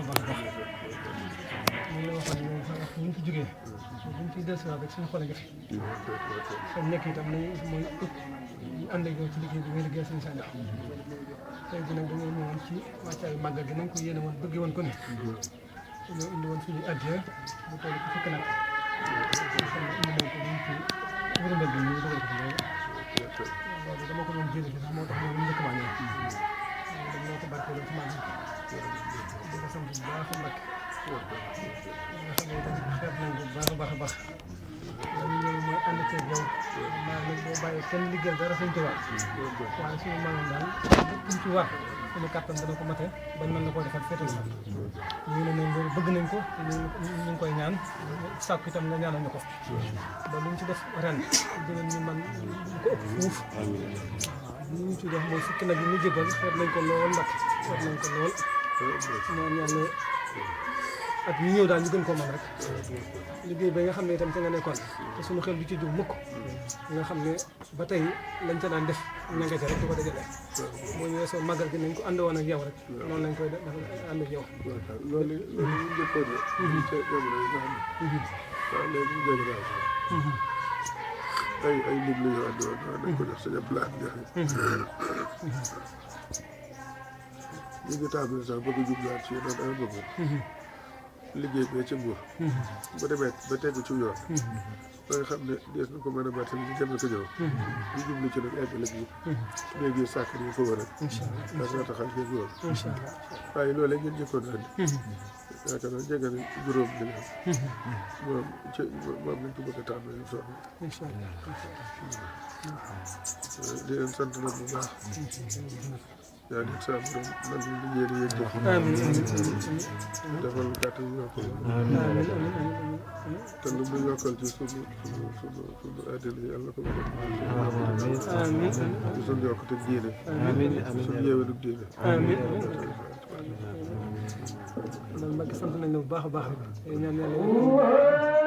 baax a baax moom la waxoon ne sax ñu fi jógee buñ ciy dellusiwaat rek suñu xol nga fi fañ nekk itam nañu mooy ut ñu ànd ak yow ci liggéey bi ngay liggéey suñu sànni tey bi nag dañoo ñëwoon ci wàccaayu màggal gi nañ ko yéene woon bëggee woon ko ne dañoo indi woon suñu addiya bu toll ci fukk nag indi nañ ko ñu ci wërëmbal bi ñu dugal ko ci loolu dama ko doon jëlee sax moo tax moom njëkk maa ñëw dañ ñoo ko barkeeloo ci màggal di ko sant bu baax a mbàkk nga xam ne itam xeeb nañ ko bu baax a baax a baax loolu ñëw mooy ànd ceeg yow maa nag boo bàyyee kenn liggéeyal dara suñ ci war waaye suñu maanaam daal lépp ci war suñu kàttan dana ko mate bañ mën na koo defal féetal sax ñu ne nañ loolu bëgg nañ ko te ñu ngi koy ñaan sàkku itam nga ñaanal ñu ko ba luñ ci def ren dinañ ñu man ñu ko ëpp fuuf waaw li ñu ci def mooy fukki nag yi ñu jébal xeeb nañ ko lool nag xeeb nañ ko lool ñaan yàlla at ñu ñëw daal ñu gën koo mën rek liggéey ba nga xam ne itam ca nga nekkoon te suñu xel du ci jóg mukk nga xam ne ba tey lañ ca daan def ña nga ca rek di ko dajale boo ñu weesoo màggal gi nañ ko ànd woon ak yow rek noonu lañ koy ànd ak yow loolu ñu njëkkoon ne ca jamono yi nga xam ne waaw léegi ñu jóge daal ay lim la ñu àndoon dañ ko def sañ a blaat jaxe ñu ngi tàmbali sax bëgg jublaat ci noonu dama bëggoon liggéey bi ci Mbuur ba demee ba tegu ci yoon ba nga xam ne dees na ko mën a battal ñu dem na ko ñëw ñu jublu ci nag egg léegi léegi sàkk ñu ko war a daa nga taxal ngeen yoon waaye loolee ngeen jëkkoon andi yaakaar naa jege na juróom bi moom ci moom lañ ko bëgg a tàmbali ñu soxla di leen sant nag bu baax yaa ngi saa borom man li liggéey di yéen jëf defal kàttan ñu yokkal te lu mu yokkal ci sunu àddina yi yàlla ko mën a ci sunu yokkute diine sunu yéwénug diine man Mbacke sant nañ la bu baax a baax rek ñaan yàlla